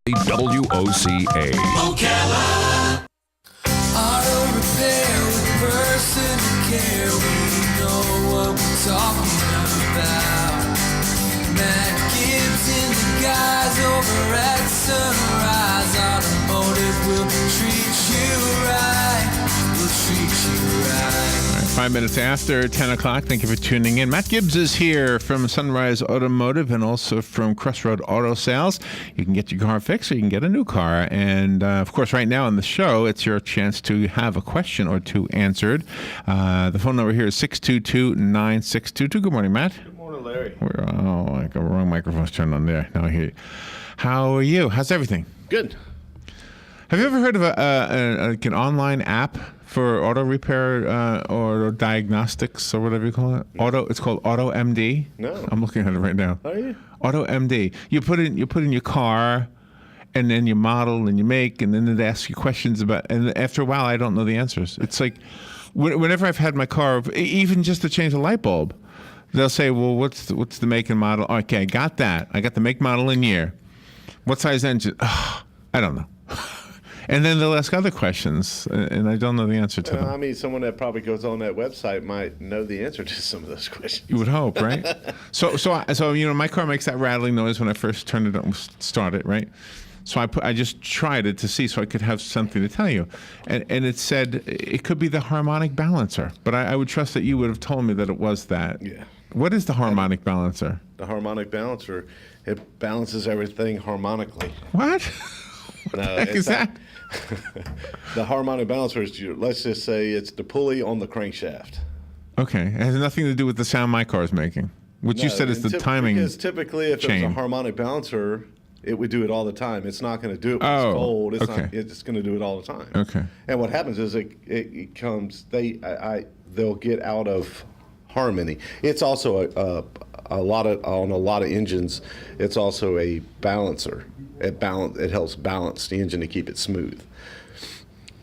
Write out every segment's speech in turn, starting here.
WOCA. Ocala. Auto repair with personal care. We know what we're talking about. Matt Gibbs and the guys over at Sunrise Automotive will treat you right. Will treat you right. 5 minutes after 10 o'clock. Thank you for tuning in. Matt Gibbs is here from Sunrise Automotive and also from Crossroad Auto Sales. You can get your car fixed or you can get a new car. And, of course, right now on the show, it's your chance to have a question or two answered. The phone number here is 622-9622. Good morning, Matt. Good morning, Larry. The wrong microphone's turned on there. Now I hear you. How are you? How's everything? Good. Have you ever heard of an online app for auto repair or diagnostics or whatever you call it? It's called Auto MD. No. I'm looking at it right now. Are you? Auto MD. You put in your car, and then your model and your make, and then they ask you questions about. And after a while, I don't know the answers. It's like whenever I've had my car, even just to change a light bulb, they'll say, "Well, what's the make and model?" Okay, I got that. I got the make, model, and year. What size engine? Oh, I don't know. And then they'll ask other questions, and I don't know the answer to them. I mean, someone that probably goes on that website might know the answer to some of those questions. You would hope, right? So my car makes that rattling noise when I first turn it on, start it, right? So I just tried it to see, so I could have something to tell you, and it said it could be the harmonic balancer, but I would trust that you would have told me that it was that. Yeah. What is the harmonic balancer? The harmonic balancer, it balances everything harmonically. What? No, the heck is that? The harmonic balancer is, let's just say, it's the pulley on the crankshaft. Okay, it has nothing to do with the sound my car is making, which you said is the timing. Because typically, if chain. it was a harmonic balancer, it would do it all the time. It's not going to do it when Oh, it's cold. okay. It's going to do it all the time. Okay. And what happens is it comes. They'll get out of harmony. It's also a lot of engines. It's also a balancer. It helps balance the engine to keep it smooth.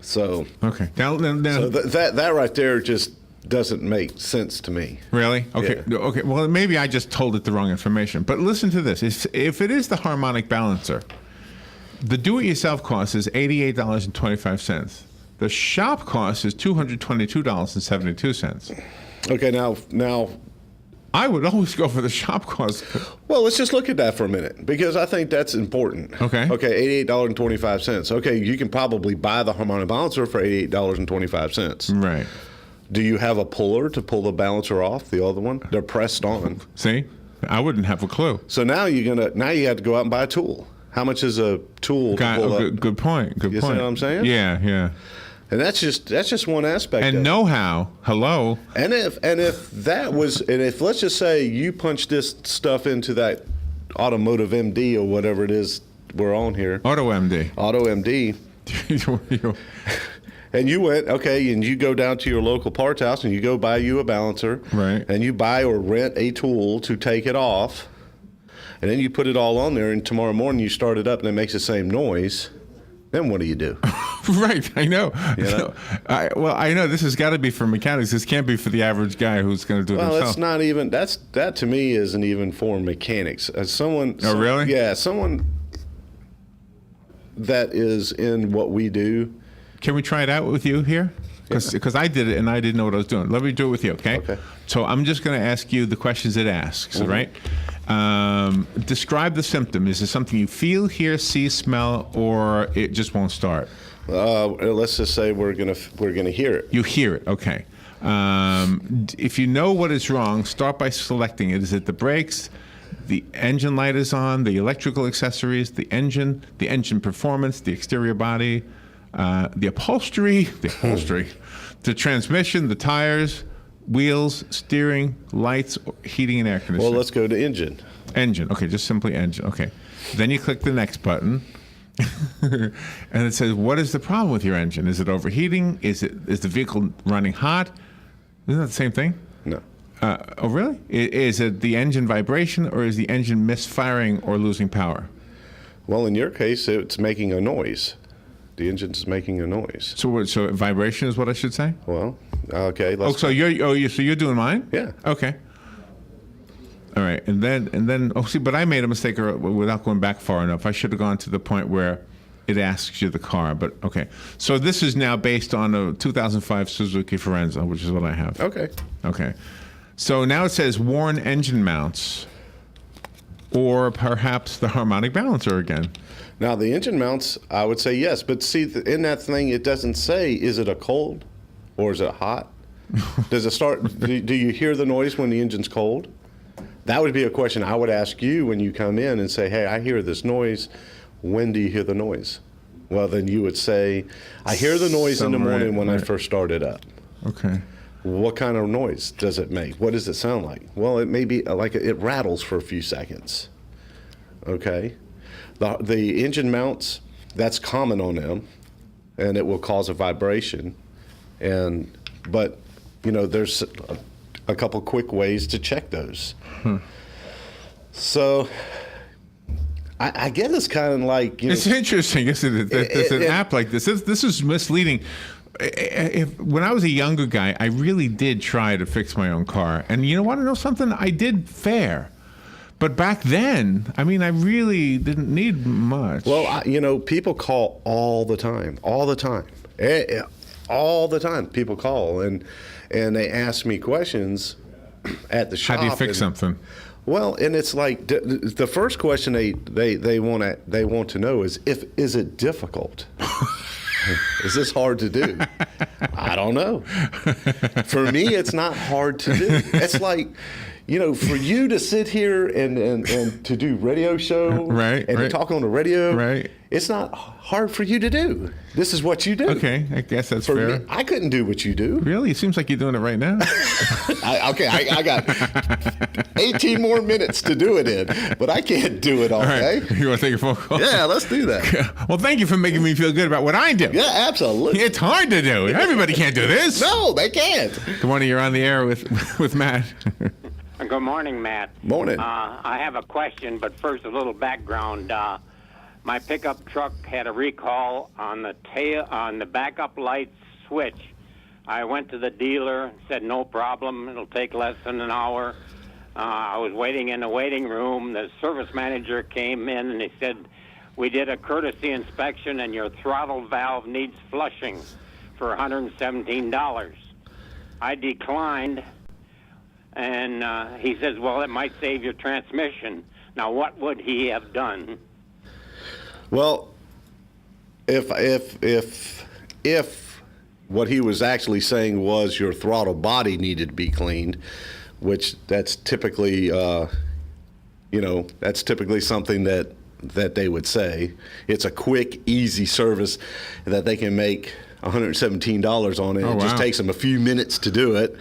So Okay. Now, so that right there just doesn't make sense to me. really? Okay. Yeah. Okay. Well, maybe I just told it the wrong information. But listen to this: if it is the harmonic balancer, the do-it-yourself cost is $88.25. The shop cost is $222.72. Okay, now. I would always go for the shop cost. Well, let's just look at that for a minute because I think that's important. Okay. Okay, $88.25. Okay, you can probably buy the harmonic balancer for $88.25. Right. Do you have a puller to pull the balancer off, the other one? They're pressed on. See? I wouldn't have a clue. So now you have to go out and buy a tool. How much is a tool to pull up? Good point. Good You point. see what I'm saying? Yeah. And that's just one aspect. And of it. know-how. Hello. And if let's just say you punch this stuff into that automotive MD or whatever it is we're on here. Auto MD. Auto MD. And you went, okay, and you go down to your local parts house and you go buy you a balancer. Right. And you buy or rent a tool to take it off. And then you put it all on there and tomorrow morning you start it up and it makes the same noise. Then what do you do? Right, I know. You know? I know this has got to be for mechanics. This can't be for the average guy who's going to do it Well, himself. it's not even. That to me isn't even for mechanics. Oh, really? Yeah, someone that is in what we do. Can we try it out with you here? Because I did it and I didn't know what I was doing. Let me do it with you, okay? Okay. So I'm just going to ask you the questions it asks, Mm-hmm. right? Describe the symptom. Is it something you feel, hear, see, smell, or it just won't start? Let's just say we're gonna hear it. You hear it, okay. If you know what is wrong, start by selecting it. Is it the brakes, the engine light is on, the electrical accessories, the engine performance, the exterior body, the upholstery, the transmission, the tires, wheels, steering, lights, heating and air conditioning? Well, let's go to engine. Engine, okay, just simply engine, okay. Then you click the next button, and it says, what is the problem with your engine? Is it overheating? Is the vehicle running hot? Isn't that the same thing? No. Oh, really? Is it the engine vibration, or is the engine misfiring or losing power? Well, in your case, it's making a noise. The engine's making a noise. So vibration is what I should say? Well, okay. So you're doing mine? Yeah. Okay. All right, and then oh, see, but I made a mistake without going back far enough. I should have gone to the point where it asks you the car, but okay. So this is now based on a 2005 Suzuki Forenza, which is what I have. Okay. Okay. So now it says worn engine mounts, or perhaps the harmonic balancer again. Now, the engine mounts, I would say yes. But see, in that thing, it doesn't say, is it a cold or is it hot? Does it start, do you hear the noise when the engine's cold? That would be a question I would ask you when you come in and say, hey, I hear this noise. When do you hear the noise? Well, then you would say, I hear the noise in the morning when I first started up. Okay. What kind of noise does it make? What does it sound like? Well, it may be like it rattles for a few seconds. Okay. The engine mounts, that's common on them, and it will cause a vibration. But you know, there's a couple quick ways to check those. So I get it's kind of like, you know, it's interesting, isn't it? There's an app like this. This is misleading. When I was a younger guy, I really did try to fix my own car, and you want to know something? I did fair. But back then, I mean, I really didn't need much. Well, you know, people call all the time. All the time, people call and they ask me questions at the shop. How do you fix something? Well, and it's like the first question they want to know is it difficult? Is this hard to do? I don't know. For me, it's not hard to do. It's like, you know, for you to sit here and to do radio show to talk on the radio, it's not hard for you to do. This is what you do. Okay, I guess that's for fair. Me, I couldn't do what you do. Really? It seems like you're doing it right now. I got 18 more minutes to do it in, but I can't do it all day. You want to take a phone call? Yeah, let's do that. Well, thank you for making me feel good about what I do. Yeah, absolutely. It's hard to do. Everybody can't do this. No, they can't. Good morning. You're on the air with Matt. Good morning, Matt. Morning. I have a question, but first a little background. My pickup truck had a recall on the backup light switch. I went to the dealer and said, no problem, it'll take less than an hour. I was waiting in the waiting room. The service manager came in and he said, we did a courtesy inspection and your throttle valve needs flushing for $117. I declined. And he says, well, it might save your transmission. Now, what would he have done? Well, if what he was actually saying was your throttle body needed to be cleaned, which that's typically, that's typically something that they would say. It's a quick, easy service that they can make $117 on it. It just takes them a few minutes to do it.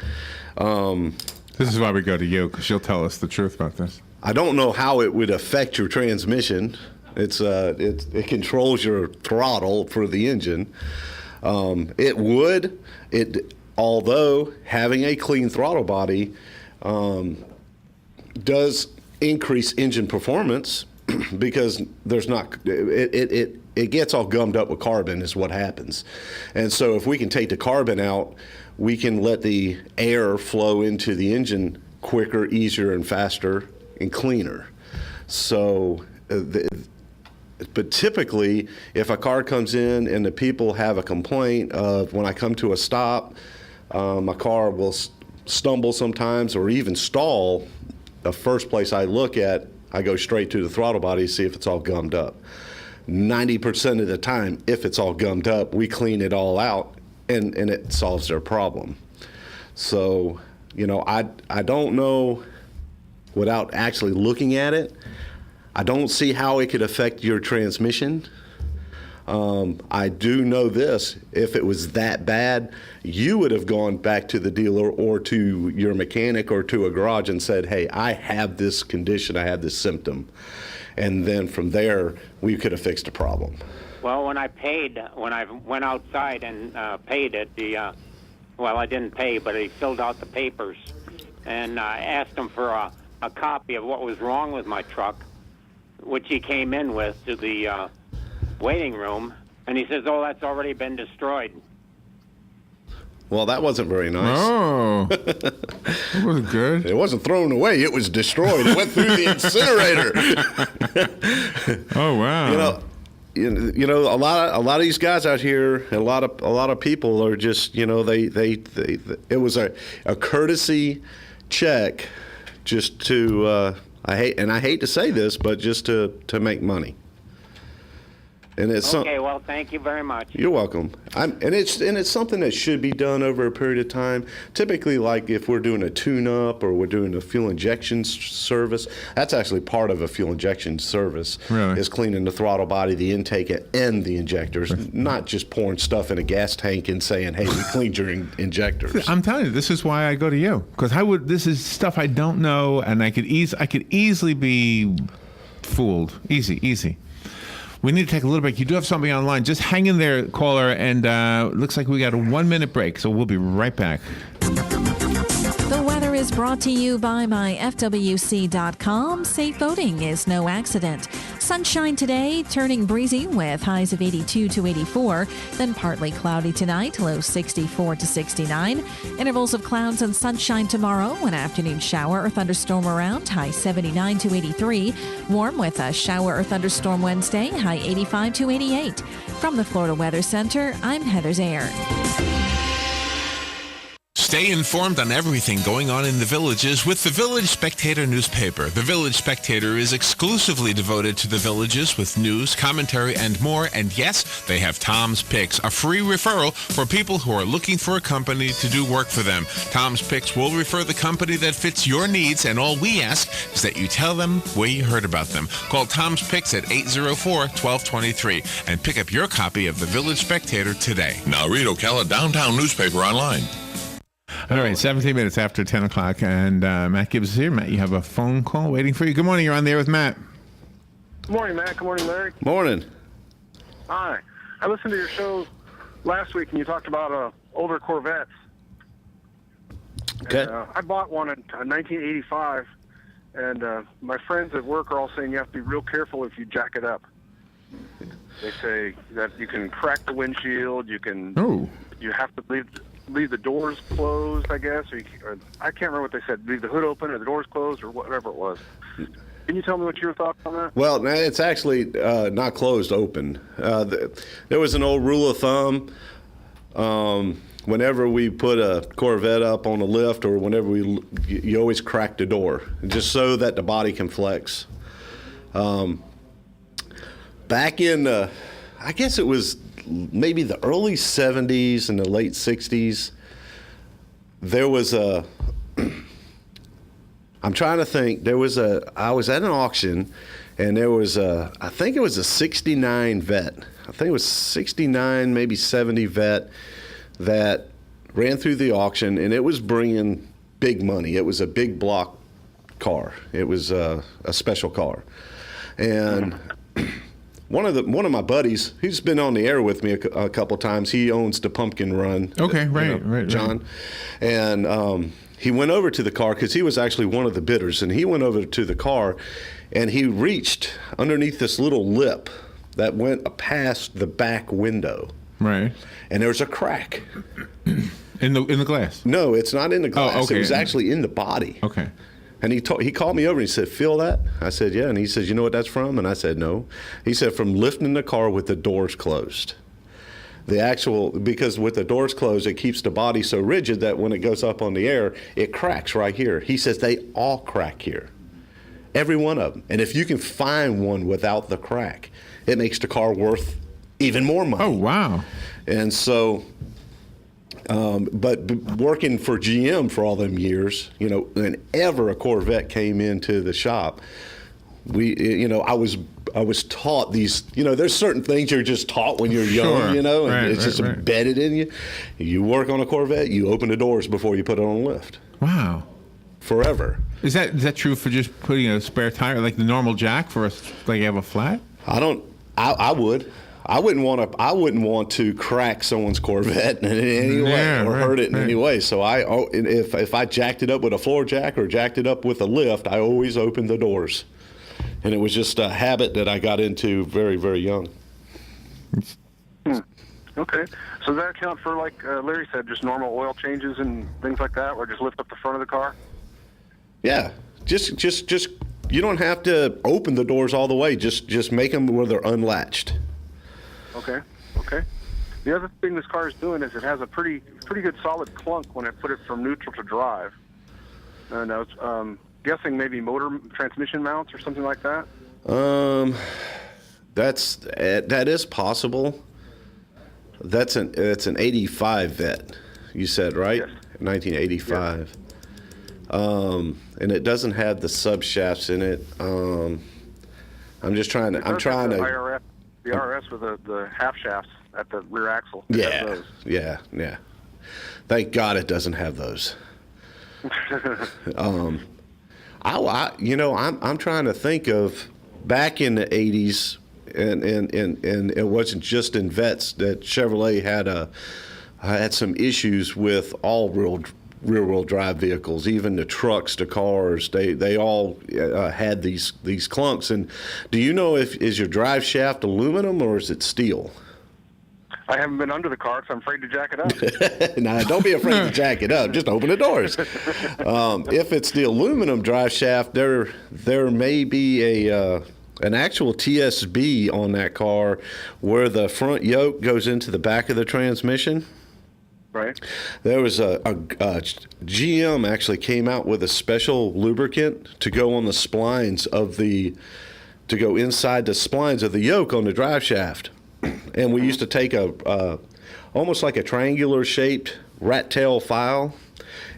This is why we go to you, because you'll tell us the truth about this. I don't know how it would affect your transmission. It controls your throttle for the engine. It would. Although having a clean throttle body does increase engine performance because there's not it gets all gummed up with carbon is what happens. And so if we can take the carbon out, we can let the air flow into the engine quicker, easier, and faster, and cleaner. So, but typically, if a car comes in and the people have a complaint of when I come to a stop, my car will stumble sometimes or even stall, the first place I look at, I go straight to the throttle body to see if it's all gummed up. 90% of the time, if it's all gummed up, we clean it all out. And it solves their problem. So, I don't know, without actually looking at it, I don't see how it could affect your transmission. I do know this, if it was that bad, you would have gone back to the dealer or to your mechanic or to a garage and said, hey, I have this condition, I have this symptom. And then from there, we could have fixed the problem. Well, when I went outside and paid at I didn't pay, but he filled out the papers. And I asked him for a copy of what was wrong with my truck, which he came in with to the waiting room. And he says, oh, that's already been destroyed. Well, that wasn't very nice. Oh, that wasn't good. It wasn't thrown away. It was destroyed. It went through the incinerator. Oh, wow. You know, a lot of these guys out here, a lot of people are just, you know, they it was a courtesy check just to I hate to say this, but just to make money. And it's Okay, well, thank you very much. You're welcome. And it's something that should be done over a period of time. Typically, like if we're doing a tune-up or we're doing a fuel injection service, that's actually part of a fuel injection service. Really? Is cleaning the throttle body, the intake, and the injectors, not just pouring stuff in a gas tank and saying, "Hey, we cleaned your injectors." I'm telling you, this is why I go to you, because this is stuff I don't know, and I could easily be fooled. Easy. We need to take a little break. You do have something online. Just hang in there, caller, and looks like we got a 1-minute break, so we'll be right back. The weather is brought to you by myfwc.com. Safe boating is no accident. Sunshine today, turning breezy with highs of 82 to 84. Then partly cloudy tonight, low 64 to 69. Intervals of clouds and sunshine tomorrow. An afternoon shower or thunderstorm around, high 79 to 83. Warm with a shower or thunderstorm Wednesday, high 85 to 88. From the Florida Weather Center, I'm Heather Zayer. Stay informed on everything going on in the Villages with the Village Spectator newspaper. The Village Spectator is exclusively devoted to the Villages with news, commentary, and more. And yes, they have Tom's Picks, a free referral for people who are looking for a company to do work for them. Tom's Picks will refer the company that fits your needs, and all we ask is that you tell them where you heard about them. Call Tom's Picks at 804-1223 and pick up your copy of the Village Spectator today. Now read Ocala Downtown newspaper online. All right, 17 minutes after 10 o'clock, and Matt Gibbs is here. Matt, you have a phone call waiting for you. Good morning. You're on the air with Matt. Good morning, Matt. Good morning, Larry. Morning. Hi. I listened to your show last week, and you talked about older Corvettes. Okay. And, I bought one in 1985, and my friends at work are all saying you have to be real careful if you jack it up. They say that you can crack the windshield. You have to leave the doors closed, I guess, or I can't remember what they said. Leave the hood open or the doors closed or whatever it was. Can you tell me what your thoughts on that? Well, it's actually not closed open. There was an old rule of thumb. Whenever we put a Corvette up on a lift or whenever you always crack the door, just so that the body can flex. Back in, I guess it was maybe the early 70s and the late 60s, there was I'm trying to think, I was at an auction, and there was I think it was a 69 Vet. I think it was 69, maybe 70 Vet that ran through the auction, and it was bringing big money. It was a big block car. It was a special car. And one of my buddies, who's been on the air with me a couple of times, he owns the Pumpkin Run. Okay, right, John. And he went over to the car because he was actually one of the bidders, and he went over to the car, and he reached underneath this little lip that went past the back window. Right. And there was a crack. In the glass? No, it's not in the glass. Oh, okay. It was actually in the body. Okay. And he called me over and he said, "Feel that?" I said, "Yeah." And he says, "You know what that's from?" And I said, "No." He said, "From lifting the car with the doors closed. Because with the doors closed, it keeps the body so rigid that when it goes up on the air, it cracks right here." He says they all crack here. Every one of them. And if you can find one without the crack, it makes the car worth even more money. Oh, wow. And so... but working for GM for all them years, whenever a Corvette came into the shop, I was taught these, there's certain things you're just taught when you're young, Sure. and it's just embedded in you. You work on a Corvette, you open the doors before you put it on a lift. Wow. Forever. Is that true for just putting a spare tire, like the normal jack like you have a flat? I would. I wouldn't want to crack someone's Corvette in any way or hurt it in any way. So if I jacked it up with a floor jack or jacked it up with a lift, I always opened the doors. And it was just a habit that I got into very, very young. Okay. So does that account for, like Larry said, just normal oil changes and things like that, or just lift up the front of the car? Yeah, just you don't have to open the doors all the way. Just make them where they're unlatched. Okay. The other thing this car is doing is it has a pretty good solid clunk when I put it from neutral to drive. And I was guessing maybe motor transmission mounts or something like that. That is possible. That's an 85 vet, you said, right? Yes. 1985. Yes. And it doesn't have the subshafts in it. I'm just trying to. The IRS with the half shafts at the rear axle. Yeah. Thank God it doesn't have those. I'm trying to think of back in the 80s, and it wasn't just in vets that Chevrolet had some issues with all rear-wheel drive vehicles, even the trucks, the cars. They all had these clunks. And do you know is your drive shaft aluminum or is it steel? I haven't been under the car, so I'm afraid to jack it up. Now, don't be afraid to jack it up. Just open the doors. If it's the aluminum drive shaft, there may be an actual TSB on that car where the front yoke goes into the back of the transmission. Right. There was a GM actually came out with a special lubricant to go on the splines to go inside the splines of the yoke on the drive shaft. And we used to take almost like a triangular shaped rat tail file,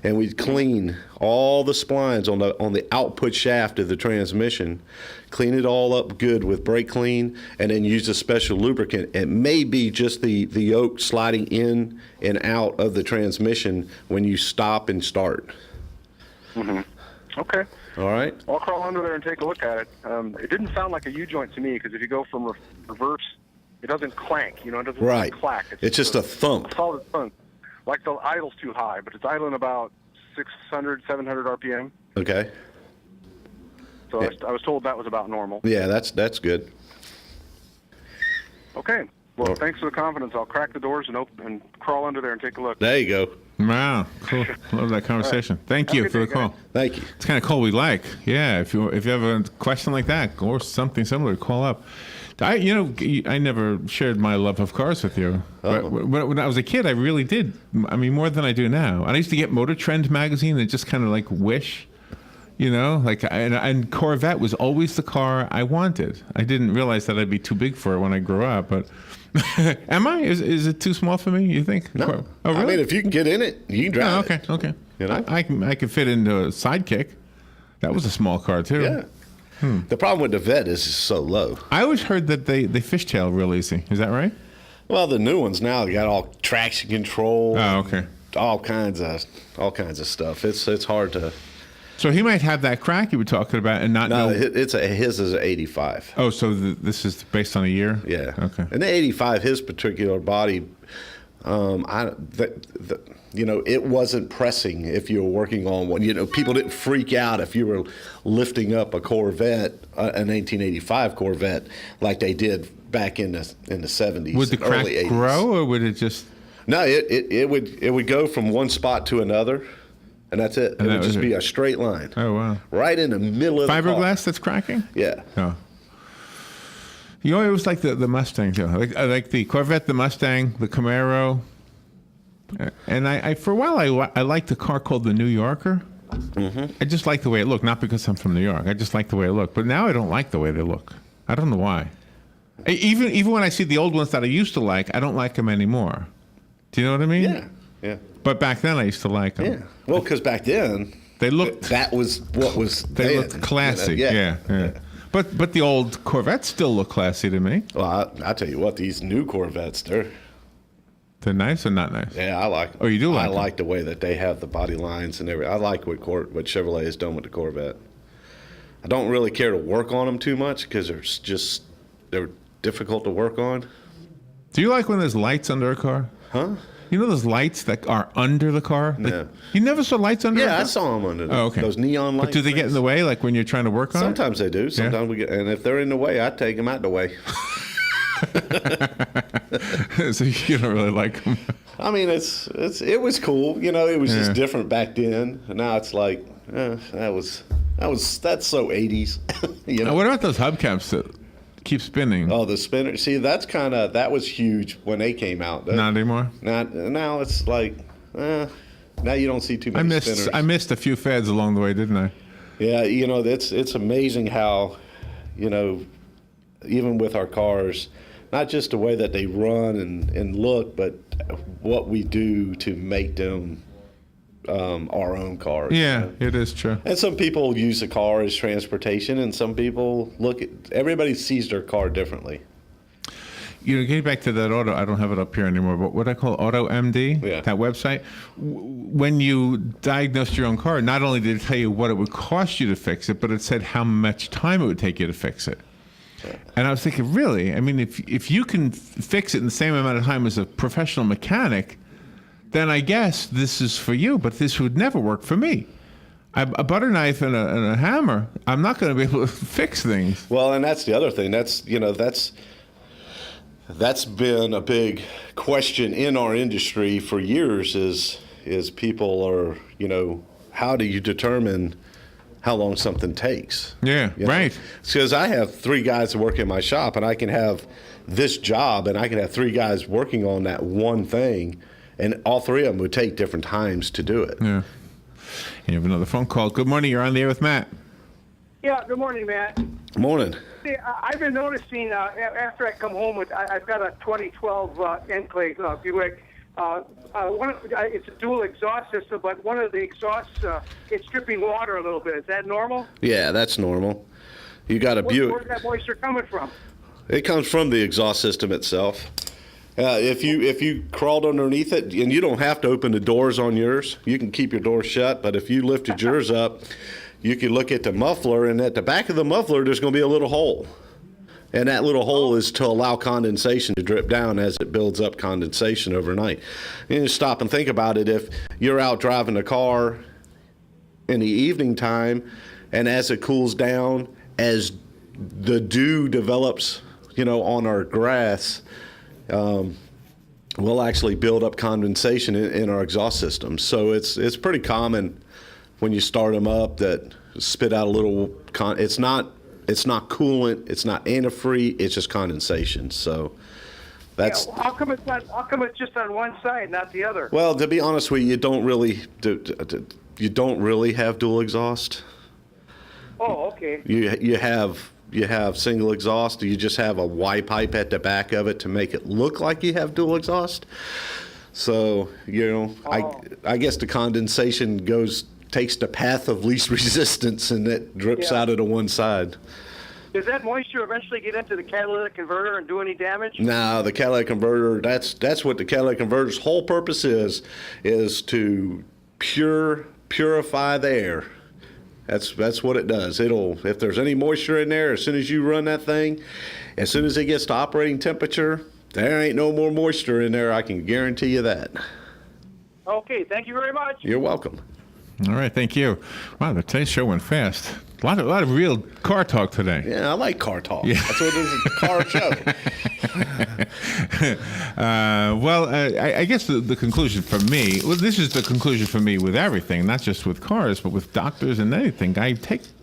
and we'd clean all the splines on the output shaft of the transmission, clean it all up good with brake clean, and then use a special lubricant. It may be just the yoke sliding in and out of the transmission when you stop and start. Mm-hmm. Okay. All right. I'll crawl under there and take a look at it. It didn't sound like a U-joint to me, because if you go from reverse, it doesn't clank. It doesn't right. clack. It's just a thump. A solid thump. Like the idle's too high, but it's idling about 600, 700 RPM. Okay. So I was told that was about normal. Yeah, that's good. Okay. Well, thanks for the confidence. I'll crack the doors and crawl under there and take a look. There you go. Wow, cool. Love that conversation. Right. Thank you for the call. Thank you. It's kind of cool. We like. Yeah, if you have a question like that or something similar, call up. I never shared my love of cars with you. But when I was a kid, I really did. I mean, more than I do now. And I used to get Motor Trend magazine and just kind of like wish, and Corvette was always the car I wanted. I didn't realize that I'd be too big for it when I grew up, but am I? Is it too small for me, you think? No. Oh, really? I mean, if you can get in it, you can drive it. Okay. I could fit into a Sidekick. That was a small car, too. Yeah. The problem with the Vet is it's so low. I always heard that they fishtail real easy. Is that right? Well, the new ones now got all traction control. Oh, okay. All kinds of stuff. It's hard to. So he might have that crack you were talking about and not know. No, his is an 85. Oh, so this is based on a year? Yeah. Okay. And the 85, his particular body, it wasn't pressing if you were working on one. People didn't freak out if you were lifting up a Corvette, an 1885 Corvette, like they did back in the 70s. Would the crack early 80s. grow, or would it just? No, it would go from one spot to another, and that's it. It would just be a straight line. Oh wow! Right in the middle of the car. Fiberglass that's cracking. Yeah. Oh. You always like the Mustang too. I like the Corvette, the Mustang, the Camaro. And I for a while I liked a car called the New Yorker. Mm-hmm. I just like the way it looked, not because I'm from New York. I just like the way it looked. But now I don't like the way they look. I don't know why. Even when I see the old ones that I used to like, I don't like them anymore. Do you know what I mean? Yeah. But back then I used to like them. Yeah. Well, because back then they looked. That was what was. They looked classy. Yeah. But the old Corvettes still look classy to me. Well, I tell you what, these new Corvettes, they're nice or not nice? Yeah, I like them. Oh, you do like them? I like the way that they have the body lines and everything. I like what Chevrolet has done with the Corvette. I don't really care to work on them too much because they're difficult to work on. Do you like when there's lights under a car? Huh? You know those lights that are under the car? No. You never saw lights under the car? Yeah, I saw them under those neon lights. But do they get in the way, like when you're trying to work on Sometimes they do. Sometimes we get, and if they're in the way, I take them out the way. So you don't really like them. I mean, it was cool. It was just different back then. And now it's like, that's so 80s. Now, what about those hubcaps that keep spinning? Oh, the spinner. See, that was huge when they came out. Not anymore? Now it's like, now you don't see too many spinners. I missed a few fads along the way, didn't I? Yeah, it's amazing how, even with our cars, not just the way that they run and look, but what we do to make them our own cars. Yeah, it is true. And some people use the car as transportation, and some people everybody sees their car differently. Getting back to that auto, I don't have it up here anymore, but what I call AutoMD, that website, when you diagnosed your own car, not only did it tell you what it would cost you to fix it, but it said how much time it would take you to fix it. And I was thinking, really? I mean, if you can fix it in the same amount of time as a professional mechanic, then I guess this is for you, but this would never work for me. A butter knife and a hammer, I'm not going to be able to fix things. Well, and that's the other thing. That's been a big question in our industry for years is people are, how do you determine how long something takes? Yeah, right. Because I have 3 guys that work in my shop, and I can have this job, and I can have 3 guys working on that one thing, and all 3 of them would take different times to do it. Yeah. And you have another phone call. Good morning. You're on the air with Matt. Yeah, good morning, Matt. Morning. See, I've been noticing after I come home I've got a 2012 Enclave Buick. It's a dual exhaust system, but one of the exhausts it's dripping water a little bit. Is that normal? Yeah, that's normal. You got a Buick. Where's that moisture coming from? It comes from the exhaust system itself. If you crawled underneath it, and you don't have to open the doors on yours, you can keep your doors shut. But if you lifted yours up, you can look at the muffler, and at the back of the muffler, there's going to be a little hole. And that little hole is to allow condensation to drip down as it builds up condensation overnight. And you stop and think about it. If you're out driving a car in the evening time, and as it cools down, as the dew develops, on our grass, we'll actually build up condensation in our exhaust system. So it's pretty common when you start them up that spit out a little. It's not coolant. It's not antifreeze. It's just condensation. So that's. Yeah, how come it's just on one side, not the other? Well, to be honest with you, you don't really have dual exhaust. Oh, okay. You have single exhaust. You just have a Y pipe at the back of it to make it look like you have dual exhaust. So I guess the condensation takes the path of least resistance, and it drips out of the one side. Does that moisture eventually get into the catalytic converter and do any damage? No, the catalytic converter, that's what the catalytic converter's whole purpose is to purify the air. That's what it does. If there's any moisture in there, as soon as you run that thing, as soon as it gets to operating temperature, there ain't no more moisture in there. I can guarantee you that. Okay, thank you very much. You're welcome. All right, thank you. Wow, today's show went fast. A lot of real car talk today. Yeah, I like car talk. Yeah. That's what it is, a car show. I guess the conclusion for me, this is the conclusion for me with everything, not just with cars, but with doctors and anything. I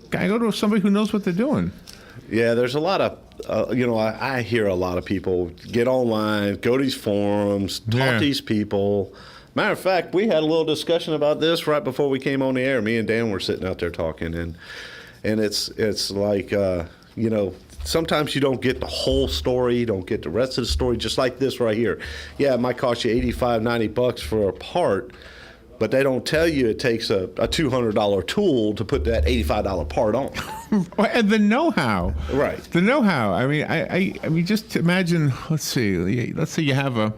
go to somebody who knows what they're doing. Yeah, there's a lot of, I hear a lot of people get online, go to these forums, talk to these people. Matter of fact, we had a little discussion about this right before we came on the air. Me and Dan were sitting out there talking, and it's like, sometimes you don't get the whole story, you don't get the rest of the story, just like this right here. Yeah, it might cost you $85-$90 for a part, but they don't tell you it takes a $200 tool to put that $85 part on. And the know-how. Right. The know-how. I mean, just imagine, let's say you have a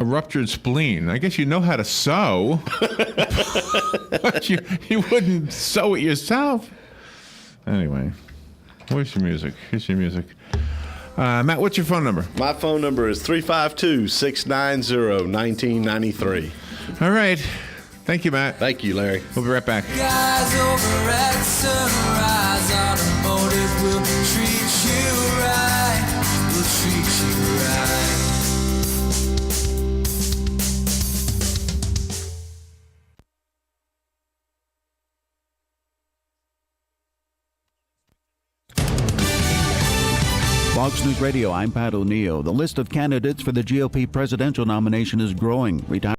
ruptured spleen. I guess you know how to sew, but you wouldn't sew it yourself. Anyway, where's your music? Here's your music. Matt, what's your phone number? My phone number is 352-690-1993. All right. Thank you, Matt. Thank you, Larry. We'll be right back. Guys over at Sunrise Automotive will treat you right. We'll treat News Radio, I'm Pat O'Neill. The list of candidates for the GOP presidential nomination is growing.